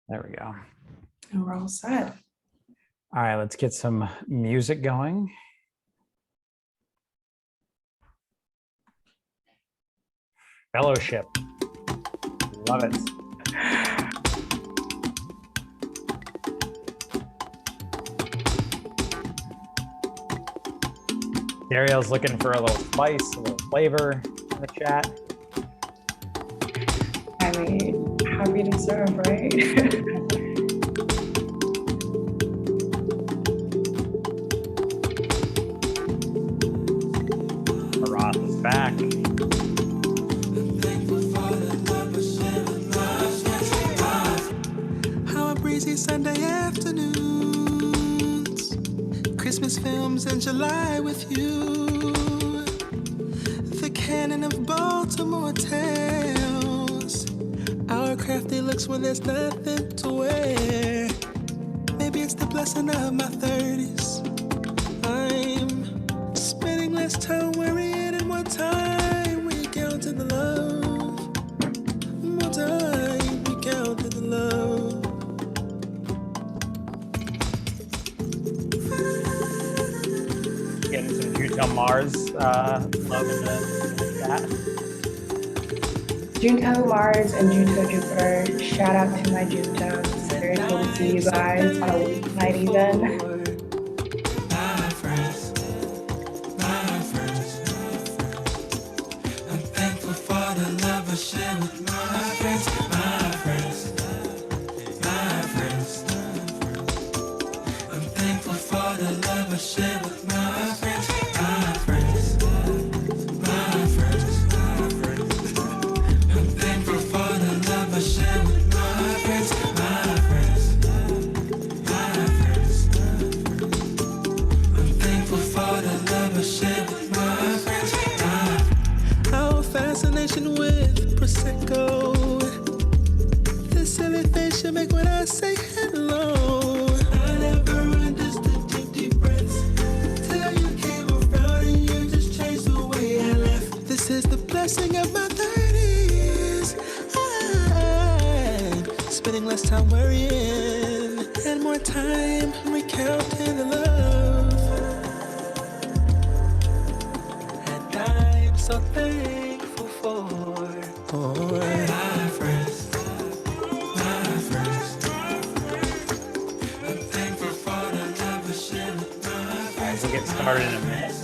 There we go. And we're all set. All right, let's get some music going. Fellowship. Love it. Ariel's looking for a little spice, a little flavor in the chat. I mean, happy to serve, right? Roth is back. How a breezy Sunday afternoons, Christmas films in July with you, the canon of Baltimore tales, our crafty looks when there's nothing to wear. Maybe it's the blessing of my 30s. I'm spending less time worrying and more time recounting the love. More time recounting the love. Getting some Jutel Mars love in the chat. Junto Mars and Junto Jupiter. Shout out to my Juntos. Very cool to see you guys on a weeknight even. I'm thankful for the love I share with my friends, my friends, my friends. I'm thankful for the love I share with my friends, my friends, my friends, my friends. I'm thankful for the love I share with my friends, my friends, my friends. I'm thankful for the love I share with my friends, our fascination with Prosecco. The silly face you make when I say hello. I never understood your deep breaths till you came around and you just changed the way I left. This is the blessing of my 30s. I'm spending less time worrying and more time recounting the love. And I'm so thankful for my friends, my friends. I'm thankful for the love I share with my All right, friends. we'll get started in a minute.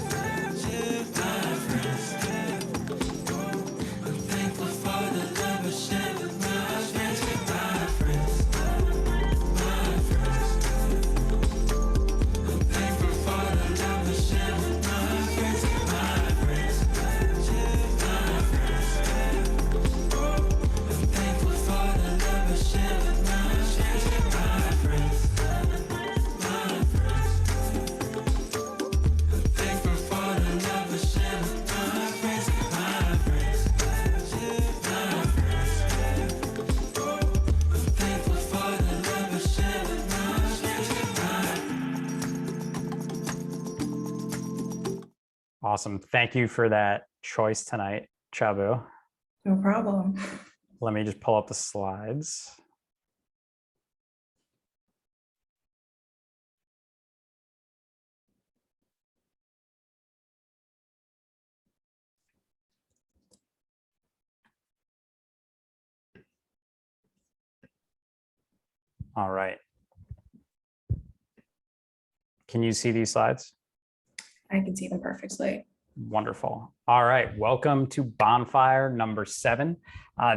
I'm thankful for the love I share with my friends, my friends, my friends. I'm thankful for the love I share with my friends, my friends, my friends. I'm thankful for the love I share with my friends, my friends, my friends. I'm thankful for the love I share with my friends, my friends, my friends. I'm thankful for the love I share with my friends, Awesome. Thank you for that choice tonight, Chabu. No problem. Let me just pull up the slides. All right. Can you see these slides? I can see them perfectly. Wonderful. All right. Welcome to Bonfire number 7.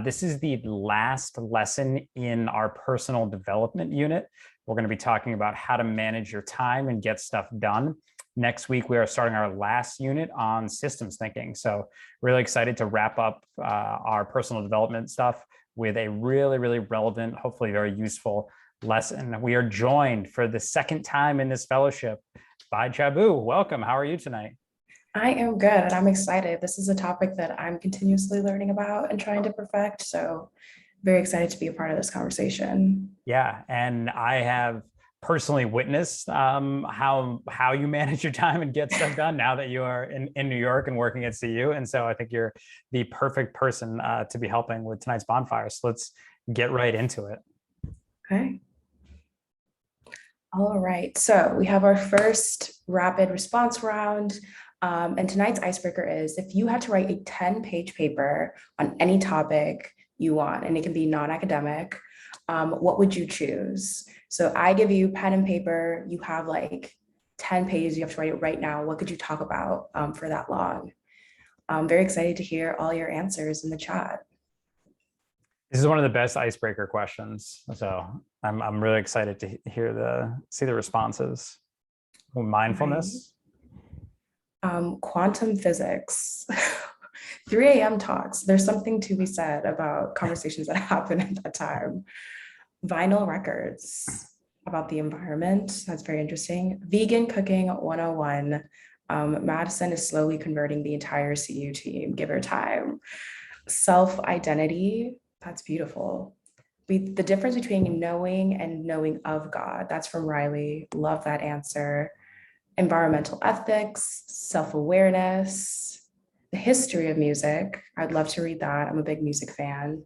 This is the last lesson in our personal development unit. We're going to be talking about how to manage your time and get stuff done. Next week, we are starting our last unit on systems thinking. So really excited to wrap up our personal development stuff with a really, really relevant, hopefully very useful lesson. We are joined for the second time in this fellowship by Chabu. Welcome. How are you tonight? I am good and I'm excited. This is a topic that I'm continuously learning about and trying to perfect. So very excited to be a part of this conversation. Yeah, and I have personally witnessed how you manage your time and get stuff done now that you are in New York and working at CU. And so I think you're the perfect person to be helping with tonight's bonfire. So let's get right into it. Okay. All right, so we have our first rapid response round. And tonight's icebreaker is if you had to write a 10-page paper on any topic you want, and it can be non-academic, what would you choose? So I give you pen and paper, you have like 10 pages, you have to write it right now. What could you talk about for that long? I'm very excited to hear all your answers in the chat. This is one of the best icebreaker questions. So I'm really excited to see the responses. Mindfulness. Quantum physics. 3 a.m. talks. There's something to be said about conversations that happen at that time. Vinyl records about the environment. That's very interesting. Vegan cooking 101. Madison is slowly converting the entire CU team, give her time. Self-identity. That's beautiful. The difference between knowing and knowing of God. That's from Riley. Love that answer. Environmental ethics, self-awareness, the history of music. I'd love to read that. I'm a big music fan.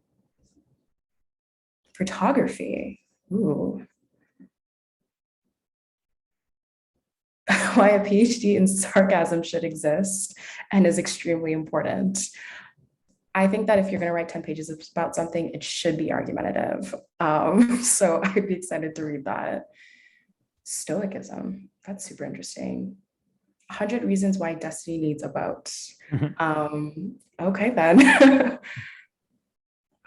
Photography. Ooh. Why a PhD in sarcasm should exist and is extremely important. I think that if you're going to write 10 pages about something, it should be argumentative. So I'd be excited to read that. Stoicism. That's super interesting. 100 reasons why destiny needs a boat. Okay, then.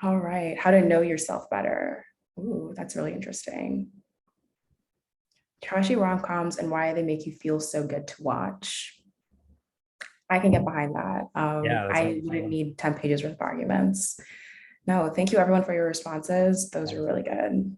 All right. How to know yourself better. Ooh, that's really interesting. Trashy rom-coms and why they make you feel so good to watch. I can get behind that. I wouldn't need 10 pages worth of arguments. No, thank you everyone for your responses. Those are really good.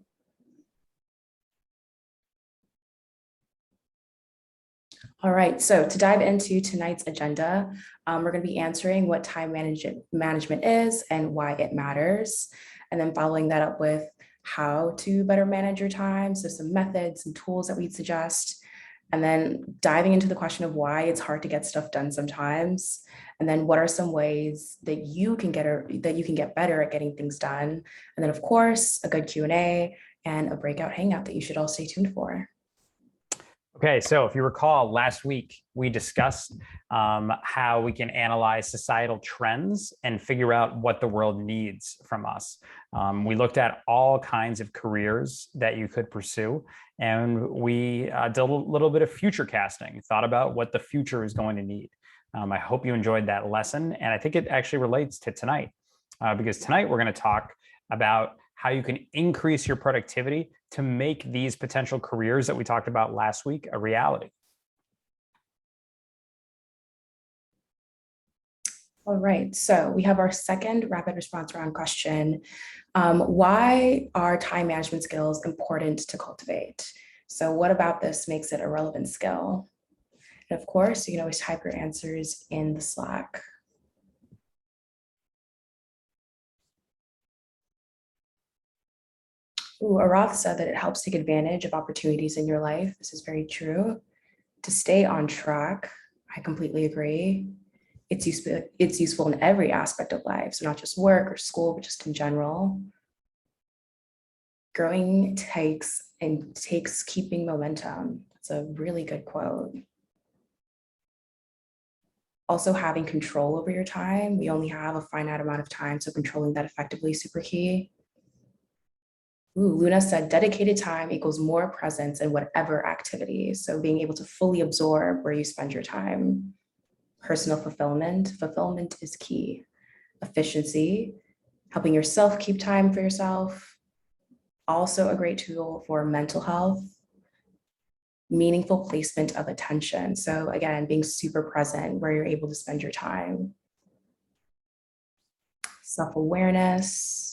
All right, so to dive into tonight's agenda, we're going to be answering what time management is and why it matters, and then following that up with how to better manage your time, so some methods and tools that we'd suggest, and then diving into the question of why it's hard to get stuff done sometimes, and then what are some ways that you can get better at getting things done, and then of course a good Q&A and a breakout hangout that you should all stay tuned for. Okay, so if you recall, last week we discussed how we can analyze societal trends and figure out what the world needs from us. We looked at all kinds of careers that you could pursue, and we did a little bit of future casting, thought about what the future is going to need. I hope you enjoyed that lesson, and I think it actually relates to tonight, because tonight we're going to talk about how you can increase your productivity to make these potential careers that we talked about last week a reality. All right, so we have our second rapid response round question. Why are time management skills important to cultivate? So what about this makes it a relevant skill? And of course, you can always type your answers in the Slack. Ooh, Arath said that it helps take advantage of opportunities in your life. This is very true. To stay on track, I completely agree. It's useful in every aspect of life, so not just work or school, but just in general. Growing takes keeping momentum. That's a really good quote. Also having control over your time. We only have a finite amount of time, so controlling that effectively is super key. Ooh, Luna said dedicated time equals more presence in whatever activity. So being able to fully absorb where you spend your time. Personal fulfillment is key. Efficiency, helping yourself keep time for yourself. Also a great tool for mental health. Meaningful placement of attention. So again, being super present where you're able to spend your time. Self-awareness.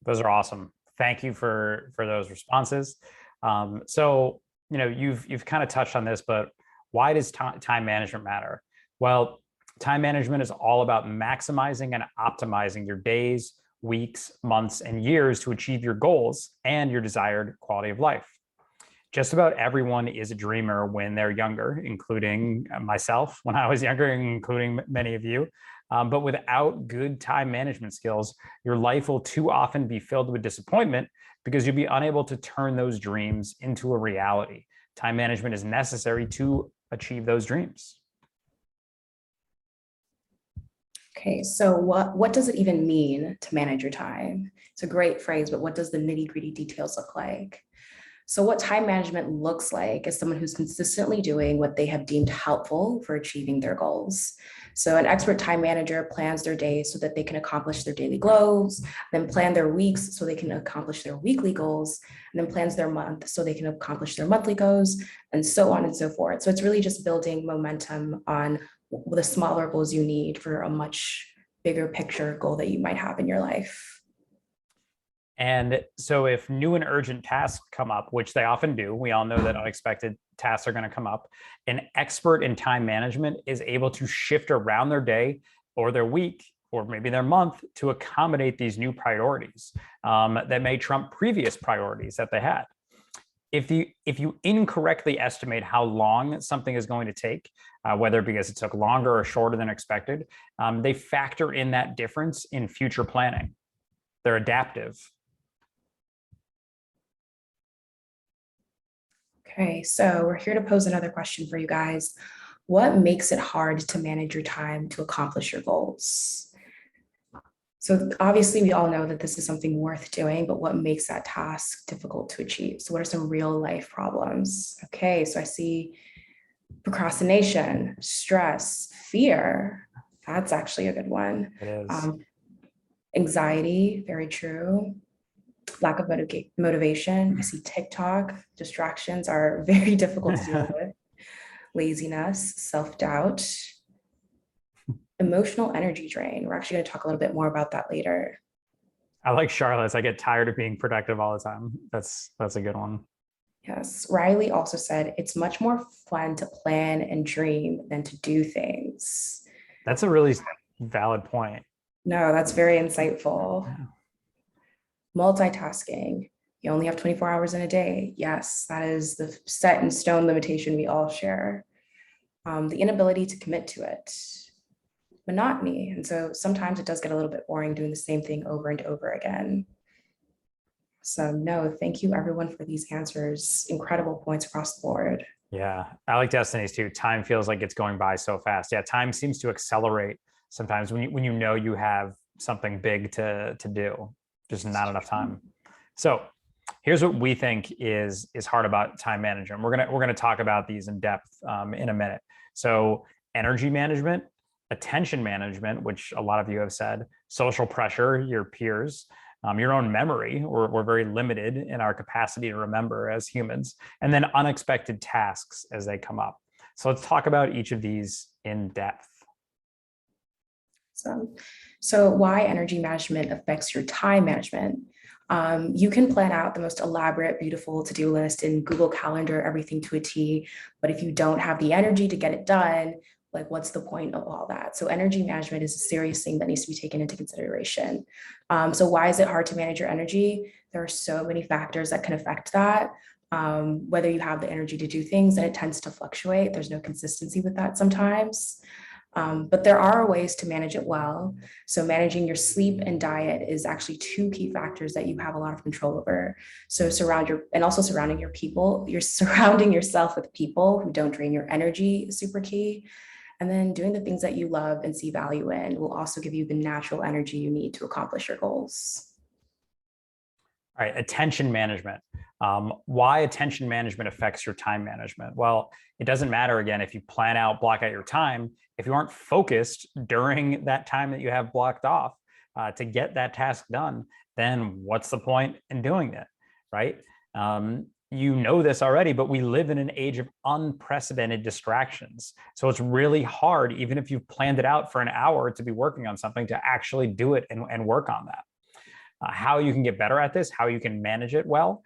Those are awesome. Thank you for those responses. So, you've kind of touched on this, but why does time management matter? Well, time management is all about maximizing and optimizing your days, weeks, months, and years to achieve your goals and your desired quality of life. Just about everyone is a dreamer when they're younger, including myself when I was younger, including many of you. But without good time management skills, your life will too often be filled with disappointment because you'll be unable to turn those dreams into a reality. Time management is necessary to achieve those dreams. Okay, so what does it even mean to manage your time? It's a great phrase, but what does the nitty-gritty details look like? So what time management looks like is someone who's consistently doing what they have deemed helpful for achieving their goals. So an expert time manager plans their days so that they can accomplish their daily goals, then plan their weeks so they can accomplish their weekly goals, and then plans their month so they can accomplish their monthly goals, and so on and so forth. So it's really just building momentum on the smaller goals you need for a much bigger picture goal that you might have in your life. And so if new and urgent tasks come up, which they often do, we all know that unexpected tasks are going to come up, an expert in time management is able to shift around their day or their week or maybe their month to accommodate these new priorities that may trump previous priorities that they had. If you incorrectly estimate how long something is going to take, whether because it took longer or shorter than expected, they factor in that difference in future planning. They're adaptive. Okay, so we're here to pose another question for you guys. What makes it hard to manage your time to accomplish your goals? So obviously we all know that this is something worth doing, but what makes that task difficult to achieve? So what are some real life problems? Okay, so I see procrastination, stress, fear. That's actually a good one. It is. Anxiety, very true. Lack of motivation. I see TikTok. Distractions are very difficult to deal with. Laziness, self-doubt, emotional energy drain. We're actually going to talk a little bit more about that later. I like Charlotte's. I get tired of being productive all the time. That's a good one. Yes. Riley also said it's much more fun to plan and dream than to do things. That's a really valid point. No, that's very insightful. Yeah. Multitasking. You only have 24 hours in a day. Yes, that is the set in stone limitation we all share. The inability to commit to it. Monotony. And so sometimes it does get a little bit boring doing the same thing over and over again. So no, thank you everyone for these answers. Incredible points across the board. Yeah, I like Destiny's too. Time feels like it's going by so fast. Yeah, time seems to accelerate sometimes when you know you have something big to do. Just not enough time. So here's what we think is hard about time management. We're gonna talk about these in depth in a minute. So energy management, attention management, which a lot of you have said, social pressure, your peers, your own memory. We're very limited in our capacity to remember as humans, and then unexpected tasks as they come up. So let's talk about each of these in depth. So why energy management affects your time management? You can plan out the most elaborate, beautiful to-do list in Google Calendar, everything to a T, but if you don't have the energy to get it done, like what's the point of all that? So energy management is a serious thing that needs to be taken into consideration. So why is it hard to manage your energy? There are so many factors that can affect that. Whether you have the energy to do things, and it tends to fluctuate. There's no consistency with that sometimes. But there are ways to manage it well. So managing your sleep and diet is actually two key factors that you have a lot of control over. So surrounding your people, you're surrounding yourself with people who don't drain your energy is super key. And then doing the things that you love and see value in will also give you the natural energy you need to accomplish your goals. All right, attention management. Why attention management affects your time management? Well, it doesn't matter, again, if you plan out, block out your time, if you aren't focused during that time that you have blocked off to get that task done, then what's the point in doing it, right? You know this already, but we live in an age of unprecedented distractions. So it's really hard, even if you've planned it out for an hour to be working on something, to actually do it and work on that. How you can get better at this, how you can manage it well.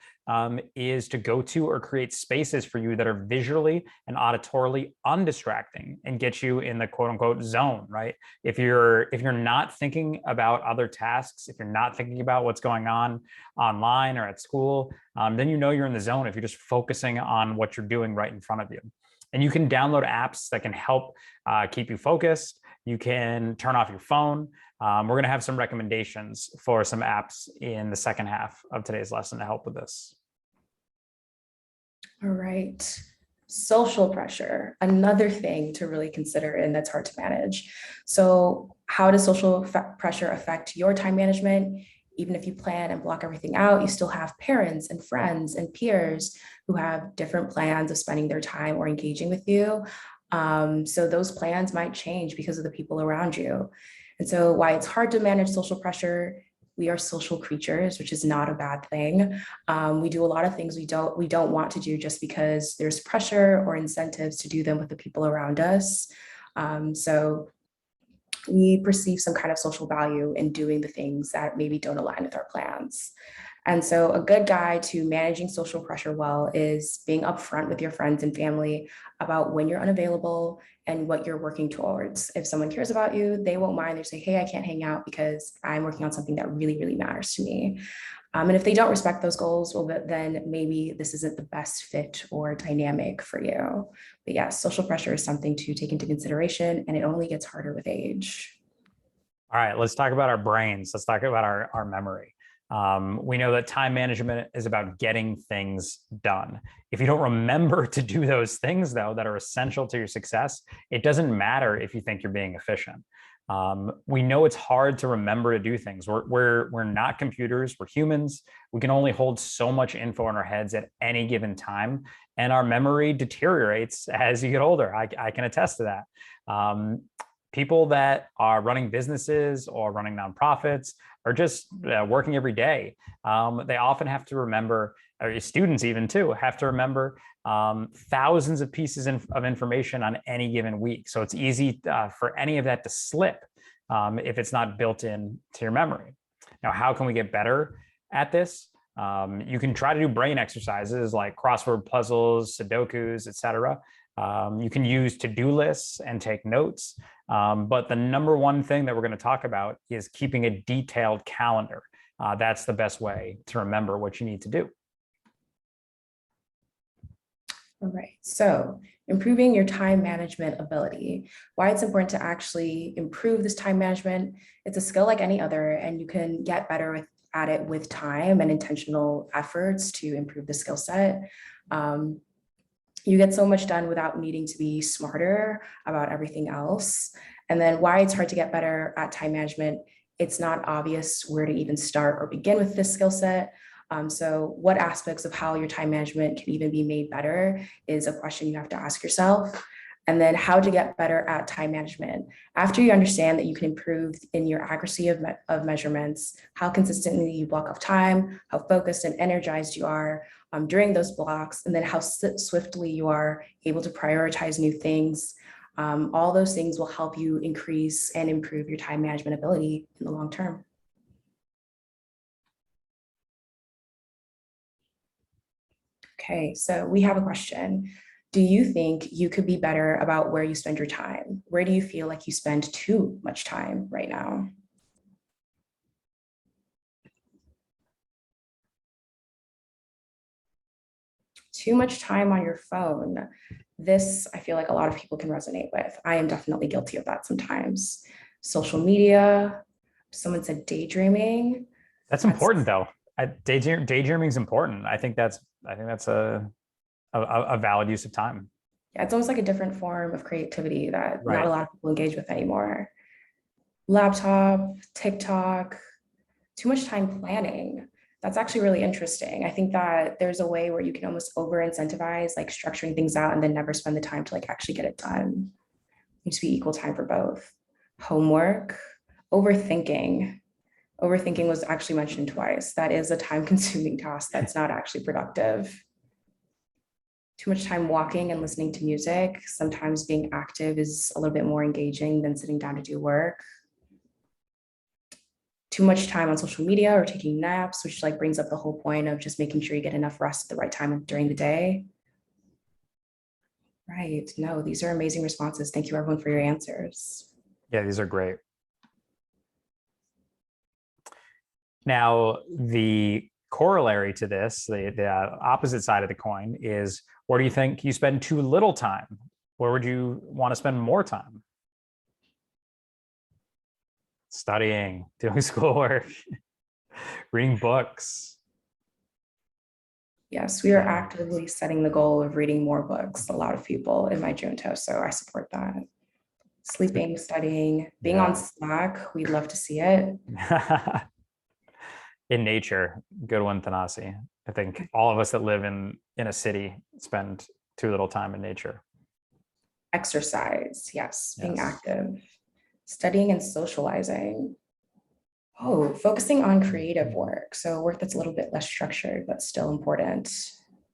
is to go to or create spaces for you that are visually and auditorily undistracting and get you in the quote unquote zone, right? If you're not thinking about other tasks, if you're not thinking about what's going on online or at school, then you know you're in the zone if you're just focusing on what you're doing right in front of you. And you can download apps that can help keep you focused. You can turn off your phone. We're going to have some recommendations for some apps in the second half of today's lesson to help with this. All right. Social pressure, another thing to really consider, and that's hard to manage. So how does social pressure affect your time management? Even if you plan and block everything out, you still have parents and friends and peers who have different plans of spending their time or engaging with you. So those plans might change because of the people around you. And so why it's hard to manage social pressure, we are social creatures, which is not a bad thing. We do a lot of things we don't want to do just because there's pressure or incentives to do them with the people around us. So we perceive some kind of social value in doing the things that maybe don't align with our plans. And so a good guide to managing social pressure well is being upfront with your friends and family about when you're unavailable and what you're working towards. If someone cares about you, they won't mind. They say, hey, I can't hang out because I'm working on something that really, really matters to me. And if they don't respect those goals, well, then maybe this isn't the best fit or dynamic for you. But yes, social pressure is something to take into consideration, and it only gets harder with age. All right, let's talk about our brains. Let's talk about our memory. We know that time management is about getting things done. If you don't remember to do those things, though, that are essential to your success, it doesn't matter if you think you're being efficient. We know it's hard to remember to do things. We're not computers, we're humans. We can only hold so much info in our heads at any given time, and our memory deteriorates as you get older. I can attest to that. People that are running businesses or running nonprofits or just working every day, they often have to remember, or students even too, have to remember thousands of pieces of information on any given week. So it's easy for any of that to slip if it's not built in to your memory. Now, how can we get better at this? You can try to do brain exercises like crossword puzzles, Sudokus, etc. You can use to-do lists and take notes. But the number one thing that we're going to talk about is keeping a detailed calendar. That's the best way to remember what you need to do. All right, so improving your time management ability. Why it's important to actually improve this time management. It's a skill like any other, and you can get better at it with time and intentional efforts to improve the skill set. You get so much done without needing to be smarter about everything else. And then why it's hard to get better at time management. It's not obvious where to even start or begin with this skill set. So what aspects of how your time management can even be made better is a question you have to ask yourself. And then how to get better at time management. After you understand that you can improve in your accuracy of measurements, how consistently you block off time, how focused and energized you are during those blocks, and then how swiftly you are able to prioritize new things. All those things will help you increase and improve your time management ability in the long term. Okay, so we have a question. Do you think you could be better about where you spend your time? Where do you feel like you spend too much time right now? Too much time on your phone. This, I feel like a lot of people can resonate with. I am definitely guilty of that sometimes. Social media, someone said daydreaming. That's important though. Daydreaming is important. I think that's a valid use of time. Yeah, it's almost like a different form of creativity that Right. not a lot of people engage with anymore. Laptop, TikTok, too much time planning. That's actually really interesting. I think that there's a way where you can almost over incentivize like structuring things out and then never spend the time to like actually get it done. It needs to be equal time for both. Homework, overthinking. Overthinking was actually mentioned twice. That is a time consuming task that's not actually productive. Too much time walking and listening to music. Sometimes being active is a little bit more engaging than sitting down to do work. too much time on social media or taking naps, which like brings up the whole point of just making sure you get enough rest at the right time during the day. Right. No, these are amazing responses. Thank you everyone for your answers. Yeah, these are great. Now, the corollary to this, the opposite side of the coin is, where do you think you spend too little time? Where would you want to spend more time? Studying, doing schoolwork, reading books. Yes, we are actively setting the goal of reading more books, a lot of people in my Junto, so I support that. Sleeping, studying, being on Slack, we'd love to see it. In nature, good one, Thanasi. I think all of us that live in a city spend too little time in nature. Exercise, yes, being active. Studying and socializing. Oh, focusing on creative work. So work that's a little bit less structured, but still important.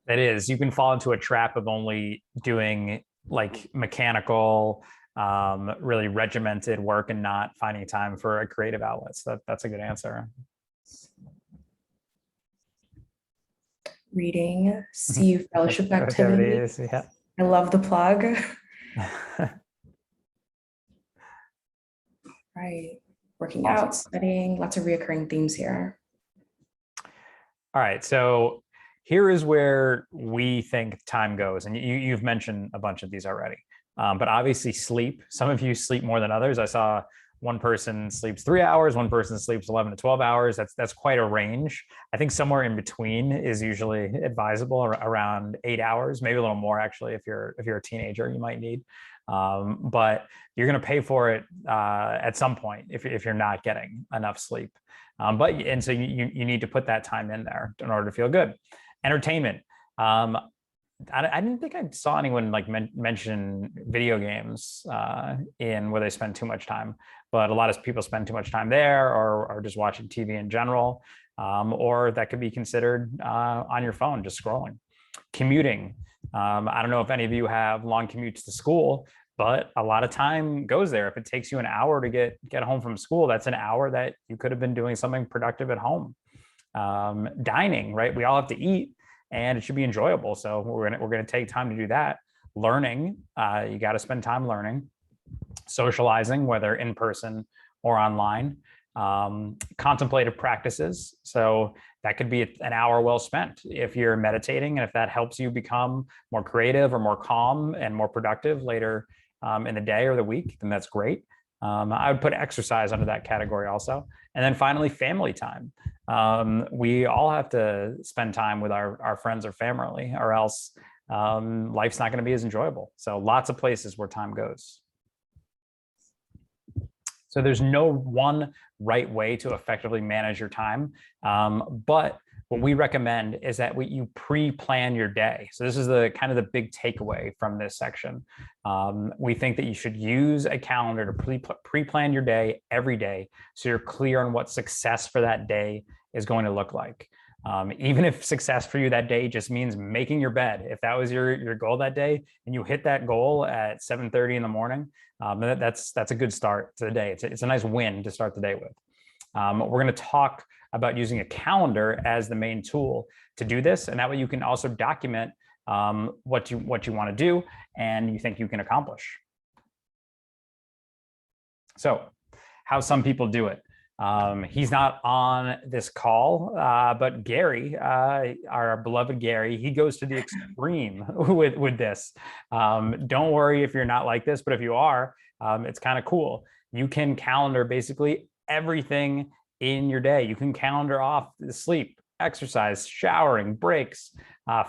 It is. You can fall into a trap of only doing like mechanical, really regimented work and not finding time for a creative outlet. So that's a good answer. Reading, CU fellowship activities. Yeah. I love the plug. Right. Working out, studying, lots of reoccurring themes here. All right. So here is where we think time goes. And you've mentioned a bunch of these already. But obviously sleep. Some of you sleep more than others. I saw one person sleeps 3 hours, one person sleeps 11 to 12 hours. That's quite a range. I think somewhere in between is usually advisable, around 8 hours, maybe a little more actually. If you're a teenager, you might need. But you're going to pay for it at some point if you're not getting enough sleep. And so you need to put that time in there in order to feel good. Entertainment. I didn't think I saw anyone like mention video games in where they spend too much time, but a lot of people spend too much time there, or just watching TV in general, or that could be considered on your phone, just scrolling. Commuting. I don't know if any of you have long commutes to school, but a lot of time goes there. If it takes you an hour to get home from school, that's an hour that you could have been doing something productive at home. Dining, right? We all have to eat, and it should be enjoyable. So we're gonna take time to do that. Learning, you got to spend time learning. Socializing, whether in person or online. Contemplative practices. So that could be an hour well spent if you're meditating, and if that helps you become more creative or more calm and more productive later in the day or the week, then that's great. I would put exercise under that category also. And then finally, family time. We all have to spend time with our friends or family, or else life's not going to be as enjoyable. So lots of places where time goes. So there's no one right way to effectively manage your time. But what we recommend is that you pre-plan your day. So this is the kind of the big takeaway from this section. We think that you should use a calendar to pre-plan your day every day, so you're clear on what success for that day is going to look like. Even if success for you that day just means making your bed, if that was your goal that day and you hit that goal at 7:30 in the morning, that's a good start to the day. It's a nice win to start the day with. We're going to talk about using a calendar as the main tool to do this, and that way you can also document what you want to do and you think you can accomplish. So, how some people do it. He's not on this call, but Gary, our beloved Gary, he goes to the extreme with this. Don't worry if you're not like this, but if you are, it's kind of cool. You can calendar basically everything in your day. You can calendar off the sleep, exercise, showering, breaks,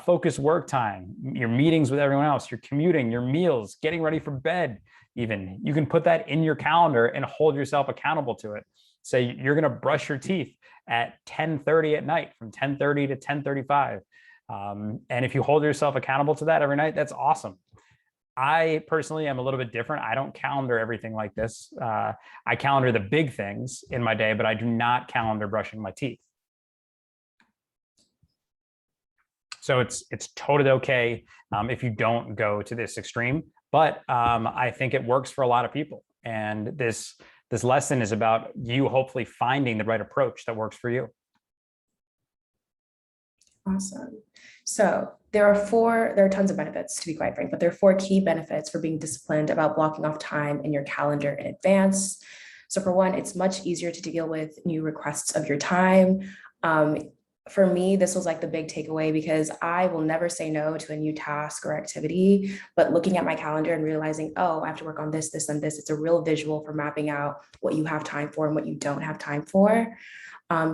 focused work time, your meetings with everyone else, your commuting, your meals, getting ready for bed. Even you can put that in your calendar and hold yourself accountable to it. Say you're going to brush your teeth at 10:30 at night, from 10:30 to 10:35. And if you hold yourself accountable to that every night, that's awesome. I personally am a little bit different. I don't calendar everything like this. I calendar the big things in my day, but I do not calendar brushing my teeth. So it's totally okay if you don't go to this extreme, but I think it works for a lot of people. And this This lesson is about you hopefully finding the right approach that works for you. Awesome. So there are tons of benefits, to be quite frank, but there are 4 key benefits for being disciplined about blocking off time in your calendar in advance. So for one, it's much easier to deal with new requests of your time. For me, this was like the big takeaway because I will never say no to a new task or activity, but looking at my calendar and realizing, oh, I have to work on this, this, and this, it's a real visual for mapping out what you have time for and what you don't have time for.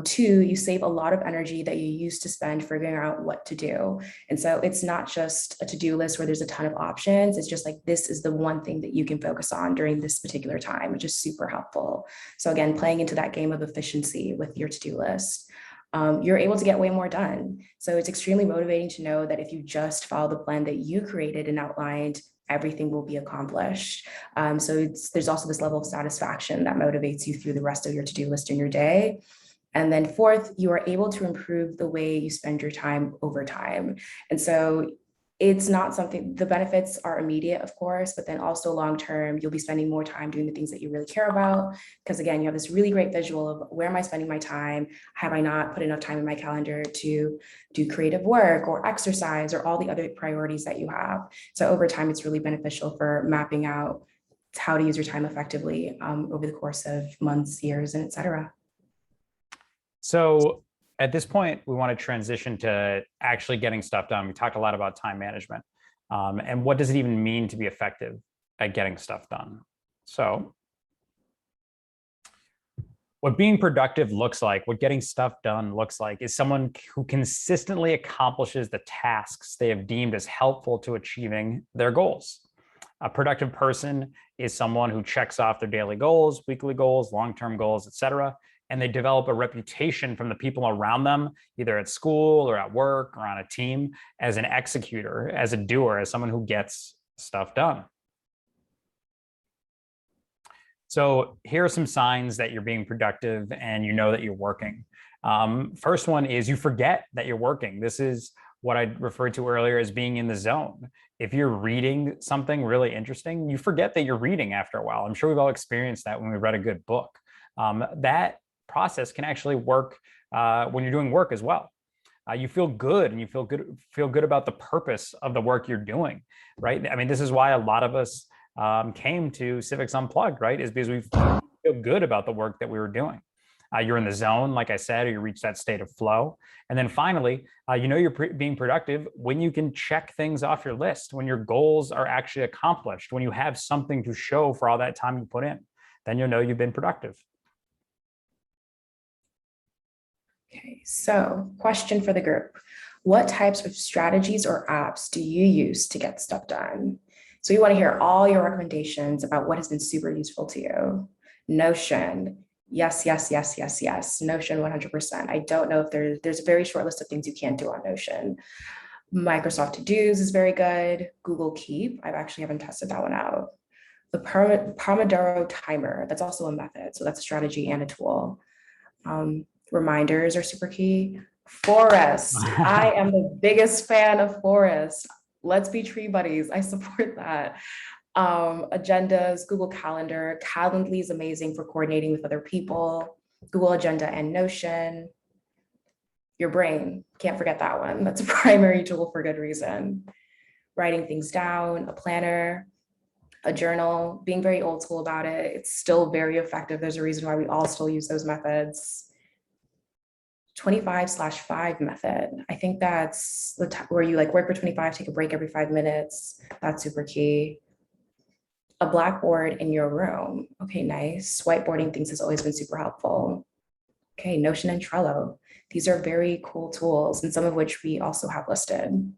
2, you save a lot of energy that you used to spend figuring out what to do. And so it's not just a to-do list where there's a ton of options. It's just like, this is the one thing that you can focus on during this particular time, which is super helpful. So again, playing into that game of efficiency with your to-do list. You're able to get way more done. So it's extremely motivating to know that if you just follow the plan that you created and outlined, everything will be accomplished. So there's also this level of satisfaction that motivates you through the rest of your to-do list in your day. And then 4th, you are able to improve the way you spend your time over time. And so it's not something, the benefits are immediate, of course, but then also long-term, you'll be spending more time doing the things that you really care about. Because again, you have this really great visual of where am I spending my time? Have I not put enough time in my calendar to do creative work or exercise or all the other priorities that you have? So over time, it's really beneficial for mapping out how to use your time effectively over the course of months, years, and et cetera. So at this point, we want to transition to actually getting stuff done. We talked a lot about time management. And what does it even mean to be effective at getting stuff done? So what being productive looks like, what getting stuff done looks like, is someone who consistently accomplishes the tasks they have deemed as helpful to achieving their goals. A productive person is someone who checks off their daily goals, weekly goals, long-term goals, et cetera, and they develop a reputation from the people around them, either at school or at work or on a team, as an executor, as a doer, as someone who gets stuff done. So here are some signs that you're being productive and you know that you're working. First one is you forget that you're working. This is what I referred to earlier as being in the zone. If you're reading something really interesting, you forget that you're reading after a while. I'm sure we've all experienced that when we read a good book. That process can actually work when you're doing work as well. You feel good and you feel good about the purpose of the work you're doing, right? I mean, this is why a lot of us came to Civics Unplugged, right? Is because we feel good about the work that we were doing. You're in the zone, like I said, or you reach that state of flow. And then finally, you know you're being productive when you can check things off your list, when your goals are actually accomplished, when you have something to show for all that time you put in, then you'll know you've been productive. Okay, so question for the group. What types of strategies or apps do you use to get stuff done? So we want to hear all your recommendations about what has been super useful to you. Notion, yes, yes, yes, yes, yes. Notion 100%. I don't know if there's a very short list of things you can't do on Notion. Microsoft To-Dos is very good. Google Keep, I actually haven't tested that one out. The Pomodoro timer, that's also a method. So that's a strategy and a tool. Reminders are super key. Forest. I am the biggest fan of Forest. Let's be tree buddies. I support that. Agendas, Google Calendar. Calendly is amazing for coordinating with other people. Google Agenda and Notion. Your brain, can't forget that one. That's a primary tool for good reason. Writing things down, a planner, a journal, being very old school about it. It's still very effective. There's a reason why we all still use those methods. 25/5 method. I think that's the where you like work for 25, take a break every 5 minutes. That's super key. A blackboard in your room. Okay, nice. Whiteboarding things has always been super helpful. Okay, Notion and Trello. These are very cool tools, and some of which we also have listed.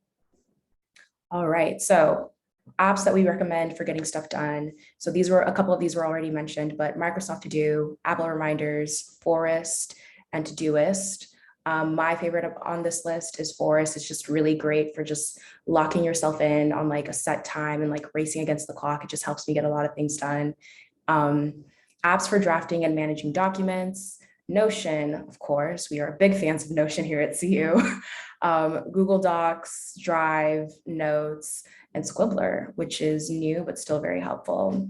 All right, so apps that we recommend for getting stuff done. So a couple of these were already mentioned, but Microsoft To Do, Apple Reminders, Forest, and Todoist. My favorite on this list is Forest. It's just really great for just locking yourself in on like a set time and like racing against the clock. It just helps me get a lot of things done. Apps for drafting and managing documents. Notion, of course, we are big fans of Notion here at CU. Google Docs, Drive, Notes, and Scribbler, which is new but still very helpful.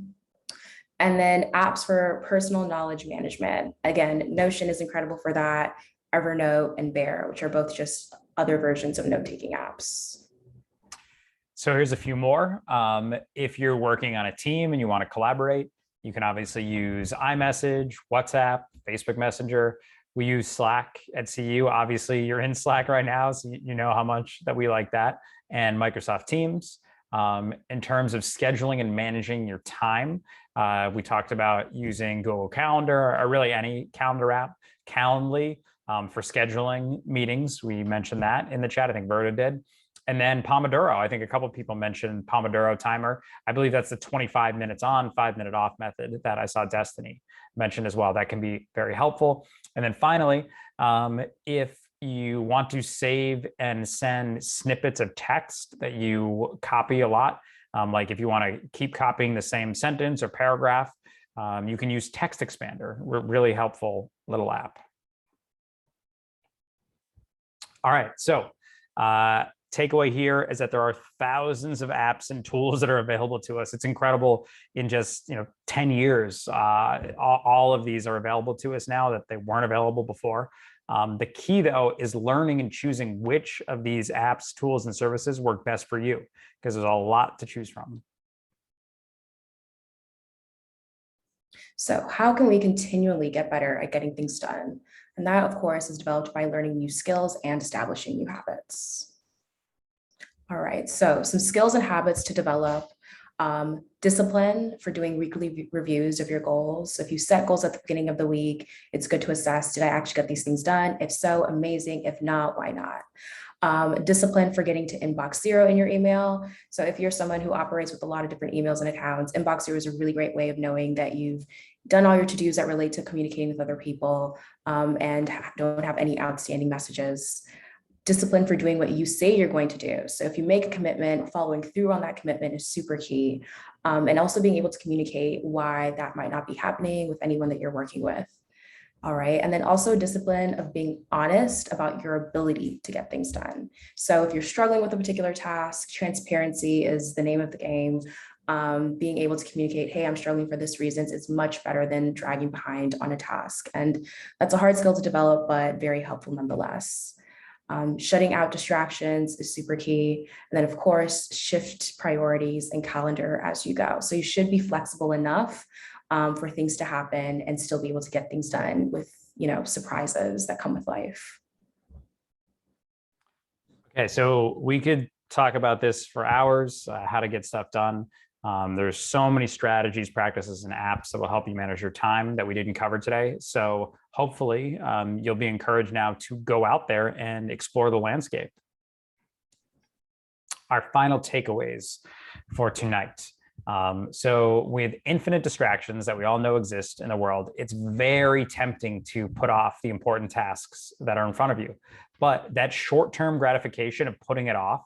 And then apps for personal knowledge management. Again, Notion is incredible for that. Evernote and Bear, which are both just other versions of note-taking apps. So here's a few more. If you're working on a team and you want to collaborate, you can obviously use iMessage, WhatsApp, Facebook Messenger. We use Slack at CU. Obviously, you're in Slack right now, so you know how much that we like that. And Microsoft Teams. In terms of scheduling and managing your time, we talked about using Google Calendar or really any calendar app, Calendly, for scheduling meetings. We mentioned that in the chat. I think Berta did. And then Pomodoro. I think a couple of people mentioned Pomodoro timer. I believe that's the 25 minutes on, 5-minute off method that I saw Destiny mention as well. That can be very helpful. And then finally, if you want to save and send snippets of text that you copy a lot, like if you want to keep copying the same sentence or paragraph, you can use Text Expander, really helpful little app. All right, so takeaway here is that there are thousands of apps and tools that are available to us. It's incredible. In just 10 years, all of these are available to us now that they weren't available before. The key, though, is learning and choosing which of these apps, tools, and services work best for you, because there's a lot to choose from. So how can we continually get better at getting things done? And that, of course, is developed by learning new skills and establishing new habits. All right, so some skills and habits to develop. Discipline for doing weekly reviews of your goals. So if you set goals at the beginning of the week, it's good to assess, did I actually get these things done? If so, amazing. If not, why not? Discipline for getting to inbox zero in your email. So if you're someone who operates with a lot of different emails and accounts, inbox zero is a really great way of knowing that you've done all your to-dos that relate to communicating with other people and don't have any outstanding messages. Discipline for doing what you say you're going to do. So if you make a commitment, following through on that commitment is super key. And also being able to communicate why that might not be happening with anyone that you're working with. All right. And then also discipline of being honest about your ability to get things done. So if you're struggling with a particular task, transparency is the name of the game. Being able to communicate, hey, I'm struggling for this reason is much better than dragging behind on a task. And that's a hard skill to develop, but very helpful nonetheless. Shutting out distractions is super key. And then of course, shift priorities and calendar as you go. So you should be flexible enough for things to happen and still be able to get things done with, surprises that come with life. Okay, so we could talk about this for hours, how to get stuff done. There's so many strategies, practices, and apps that will help you manage your time that we didn't cover today. So hopefully you'll be encouraged now to go out there and explore the landscape. Our final takeaways for tonight. So with infinite distractions that we all know exist in the world, it's very tempting to put off the important tasks that are in front of you. But that short-term gratification of putting it off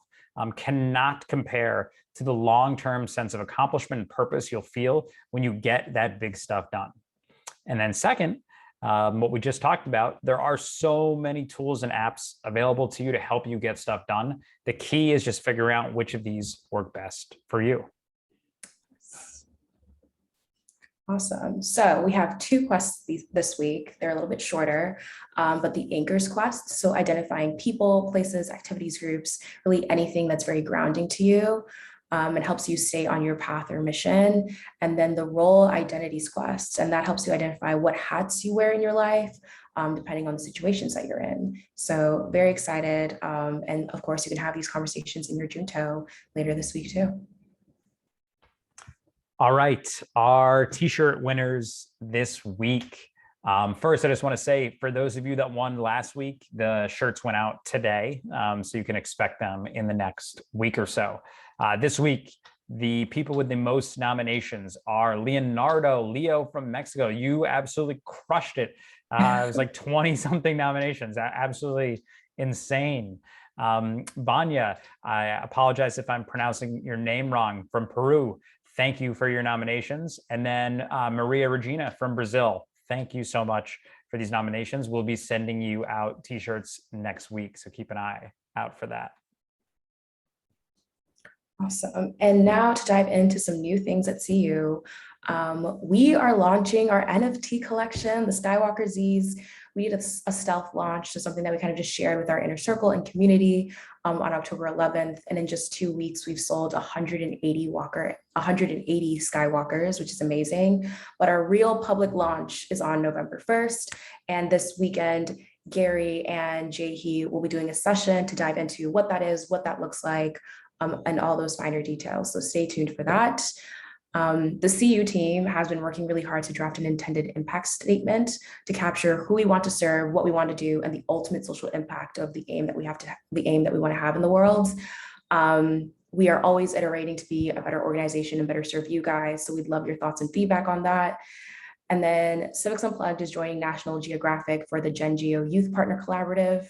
cannot compare to the long-term sense of accomplishment and purpose you'll feel when you get that big stuff done. And then second, what we just talked about, there are so many tools and apps available to you to help you get stuff done. The key is just figuring out which of these work best for you. Awesome. So we have 2 quests this week. They're a little bit shorter, but the anchors quest. So identifying people, places, activities, groups, really anything that's very grounding to you. It helps you stay on your path or mission. And then the role identities quest, and that helps you identify what hats you wear in your life, depending on the situations that you're in. So very excited. And of course, you can have these conversations in your Junto later this week too. All right, our t-shirt winners this week. First, I just want to say, for those of you that won last week, the shirts went out today, so you can expect them in the next week or so. This week, the people with the most nominations are Leo from Mexico. You absolutely crushed it. It was like 20-something nominations, absolutely insane. Vanya, I apologize if I'm pronouncing your name wrong, from Peru. Thank you for your nominations. And then Maria Regina from Brazil. Thank you so much for these nominations. We'll be sending you out t-shirts next week, so keep an eye out for that. Awesome. And now to dive into some new things at CU. We are launching our NFT collection, the Skywalker Z's. We did a stealth launch, so something that we kind of just shared with our inner circle and community on October 11th. And in just 2 weeks, we've sold 180 Skywalkers, which is amazing. But our real public launch is on November 1st. And this weekend, Gary and Jaehee will be doing a session to dive into what that is, what that looks like, and all those finer details. So stay tuned for that. The CU team has been working really hard to draft an intended impact statement to capture who we want to serve, what we want to do, and the ultimate social impact of the aim that we want to have in the world. We are always iterating to be a better organization and better serve you guys. So we'd love your thoughts and feedback on that. And then Civics Unplugged is joining National Geographic for the Gen Geo Youth Partner Collaborative.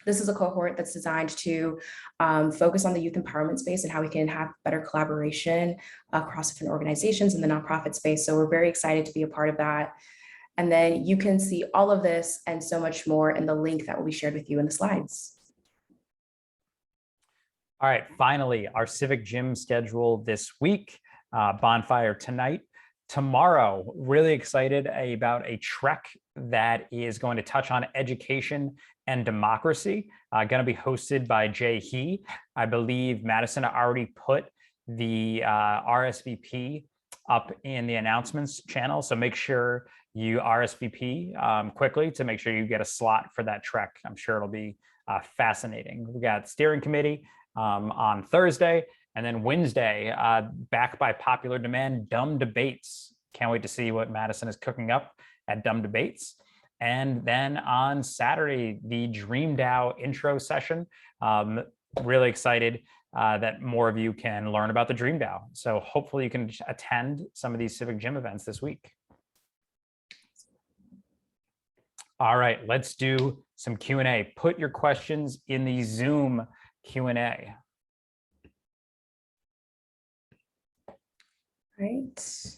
This is a cohort that's designed to focus on the youth empowerment space and how we can have better collaboration across different organizations in the nonprofit space. So we're very excited to be a part of that. And then you can see all of this and so much more in the link that will be shared with you in the slides. All right, finally, our Civic Gym schedule this week, Bonfire tonight. Tomorrow, really excited about a trek that is going to touch on education and democracy, going to be hosted by Jaehee. I believe Madison already put the RSVP up in the announcements channel, so make sure you RSVP quickly to make sure you get a slot for that trek. I'm sure it'll be fascinating. We got steering committee on Thursday, and then Wednesday, back by popular demand, Dumb Debates. Can't wait to see what Madison is cooking up at Dumb Debates. And then on Saturday, the Dream DAO intro session. Really excited that more of you can learn about the Dream DAO. So hopefully you can attend some of these Civic Gym events this week. All right, let's do some Q&A. Put your questions in the Zoom Q&A. Right.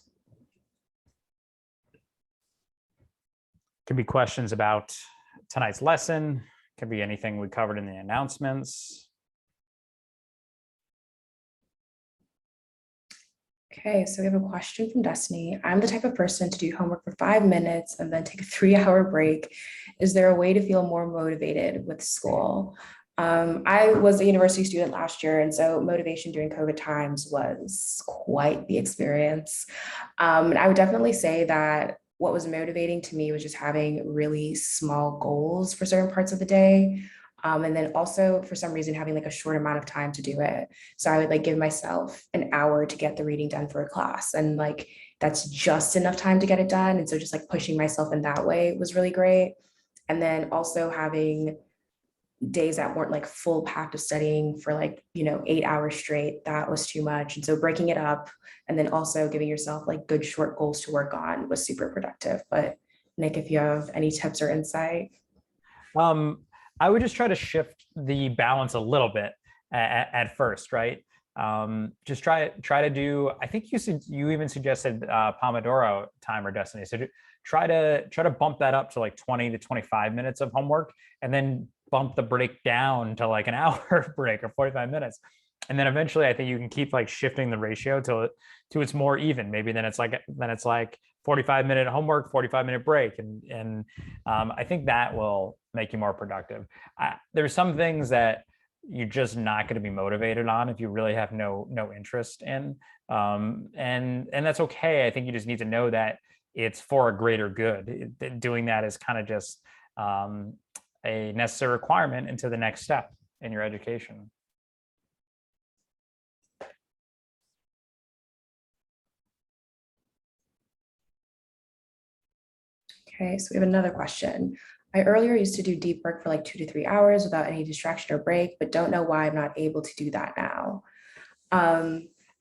Could be questions about tonight's lesson. Could be anything we covered in the announcements. Okay, so we have a question from Destiny. I'm the type of person to do homework for 5 minutes and then take a 3-hour break. Is there a way to feel more motivated with school? I was a university student last year, and so motivation during COVID times was quite the experience. And I would definitely say that what was motivating to me was just having really small goals for certain parts of the day. And then also for some reason having like a short amount of time to do it. So I would like give myself an hour to get the reading done for a class, and like that's just enough time to get it done. And so just like pushing myself in that way was really great. And then also having days that weren't like full packed of studying for like, 8 hours straight, that was too much. And so breaking it up and then also giving yourself like good short goals to work on was super productive. But Nick, if you have any tips or insight. I would just try to shift the balance a little bit at first, right? Just try to do, I think you even suggested Pomodoro timer, Destiny. So try to bump that up to like 20 to 25 minutes of homework, and then bump the break down to like an hour break or 45 minutes. And then eventually I think you can keep like shifting the ratio to it's more even. Maybe then it's like 45-minute homework, 45-minute break. And I think that will make you more productive. There's some things that you're just not going to be motivated on if you really have no interest in. And that's okay. I think you just need to know that it's for a greater good. Doing that is kind of just a necessary requirement into the next step in your education. Okay, so we have another question. I earlier used to do deep work for like 2 to 3 hours without any distraction or break, but don't know why I'm not able to do that now.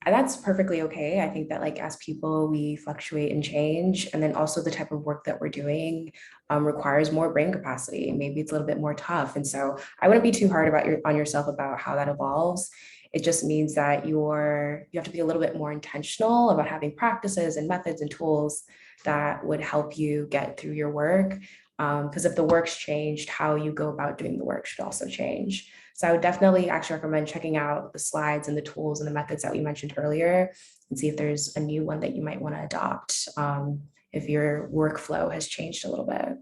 And that's perfectly okay. I think that like as people, we fluctuate and change. And then also the type of work that we're doing requires more brain capacity. Maybe it's a little bit more tough. And so I wouldn't be too hard on yourself about how that evolves. It just means that you have to be a little bit more intentional about having practices and methods and tools that would help you get through your work. Because if the work's changed, how you go about doing the work should also change. So I would definitely actually recommend checking out the slides and the tools and the methods that we mentioned earlier and see if there's a new one that you might want to adopt if your workflow has changed a little bit.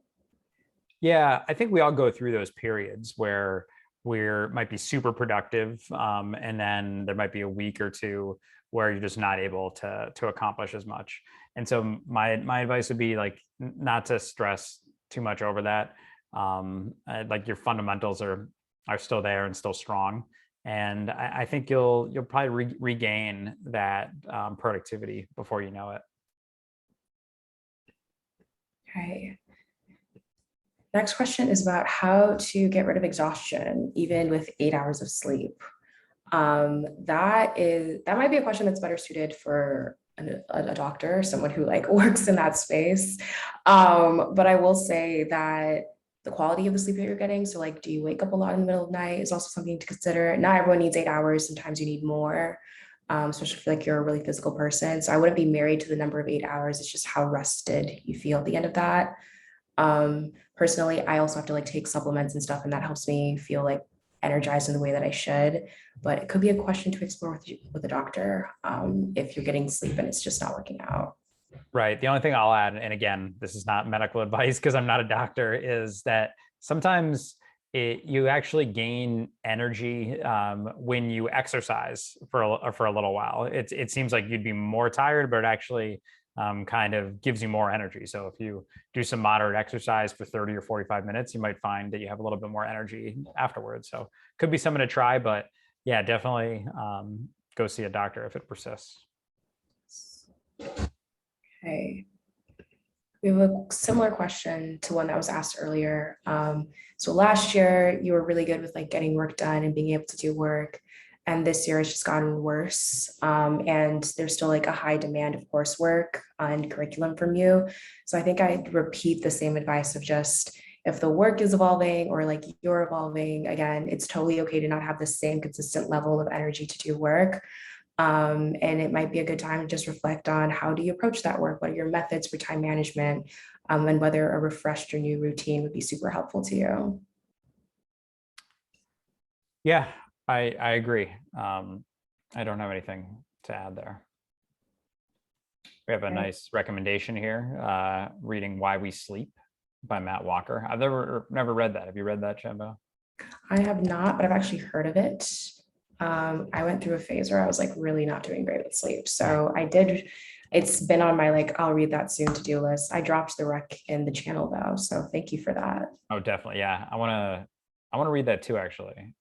Yeah, I think we all go through those periods where we're might be super productive, and then there might be a week or two where you're just not able to accomplish as much. And so my advice would be like not to stress too much over that. Like your fundamentals are still there and still strong, and I think you'll probably regain that productivity before you know it. Okay. Next question is about how to get rid of exhaustion, even with 8 hours of sleep. That might be a question that's better suited for a doctor, someone who like works in that space. But I will say that the quality of the sleep that you're getting, so like, do you wake up a lot in the middle of the night is also something to consider. Not everyone needs 8 hours. Sometimes you need more, especially if like you're a really physical person. So I wouldn't be married to the number of 8 hours. It's just how rested you feel at the end of that. Personally, I also have to like take supplements and stuff, and that helps me feel like energized in the way that I should. But it could be a question to explore with a doctor if you're getting sleep and it's just not working out. Right. The only thing I'll add, and again, this is not medical advice because I'm not a doctor, is that sometimes you actually gain energy when you exercise for a little while. It seems like you'd be more tired, but it actually kind of gives you more energy. So if you do some moderate exercise for 30 or 45 minutes, you might find that you have a little bit more energy afterwards. So could be something to try, but yeah, definitely go see a doctor if it persists. Okay. We have a similar question to one that was asked earlier. So last year you were really good with like getting work done and being able to do work. And this year it's just gotten worse. And there's still like a high demand of coursework and curriculum from you. So I think I'd repeat the same advice of just if the work is evolving or like you're evolving, again, it's totally okay to not have the same consistent level of energy to do work. And it might be a good time to just reflect on how do you approach that work? What are your methods for time management? And whether a refreshed or new routine would be super helpful to you. Yeah, I agree. I don't have anything to add there. We have a nice recommendation here, reading Why We Sleep by Matt Walker. I've never read that. Have you read that, Chambo? I have not, but I've actually heard of it. I went through a phase where I was like really not doing great with sleep. So I did, it's been on my like, I'll read that soon to-do list. I dropped the rec in the channel though. So thank you for that. Oh, definitely. Yeah. I want to read that too, actually.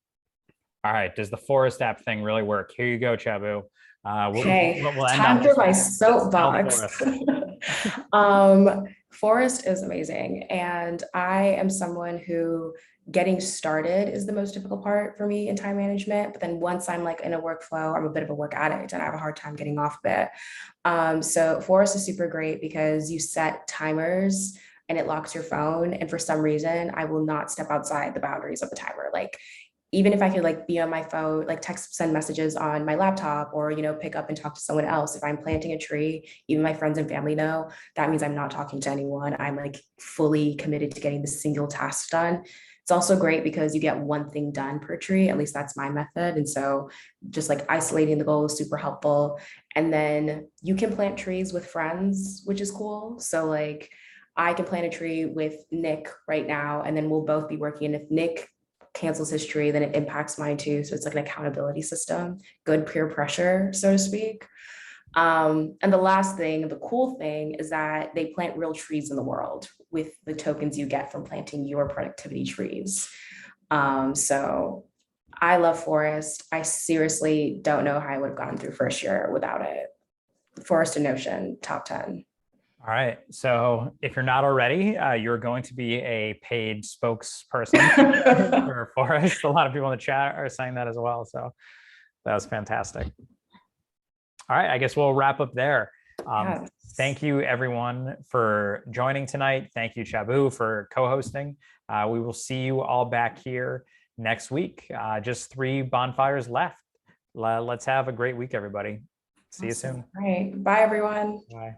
All right. Does the Forest app thing really work? Here you go, Chabu. Okay, we'll end time on for my this. soapbox. Forest is amazing. And I am someone who getting started is the most difficult part for me in time management. But then once I'm like in a workflow, I'm a bit of a work addict and I have a hard time getting off of it. So Forest is super great because you set timers and it locks your phone. And for some reason, I will not step outside the boundaries of the timer. Like even if I could like be on my phone, like send messages on my laptop or, you know, pick up and talk to someone else. If I'm planting a tree, even my friends and family know, that means I'm not talking to anyone. I'm like fully committed to getting the single task done. It's also great because you get one thing done per tree. At least that's my method. And so just like isolating the goal is super helpful. And then you can plant trees with friends, which is cool. So like I can plant a tree with Nick right now, and then we'll both be working. And if Nick cancels his tree, then it impacts mine too. So it's like an accountability system, good peer pressure, so to speak. And the last thing, the cool thing is that they plant real trees in the world with the tokens you get from planting your productivity trees. So I love Forest. I seriously don't know how I would have gone through first year without it. Forest and Notion, top 10. All right. So if you're not already, you're going to be a paid spokesperson for Forest. A lot of people in the chat are saying that as well. So that was fantastic. All right. I guess we'll wrap up there. Yes. Thank you, everyone, for joining tonight. Thank you, Chabu, for co-hosting. We will see you all back here next week. Just 3 bonfires left. Let's have a great week, everybody. See you soon. All right. Bye, everyone. Bye.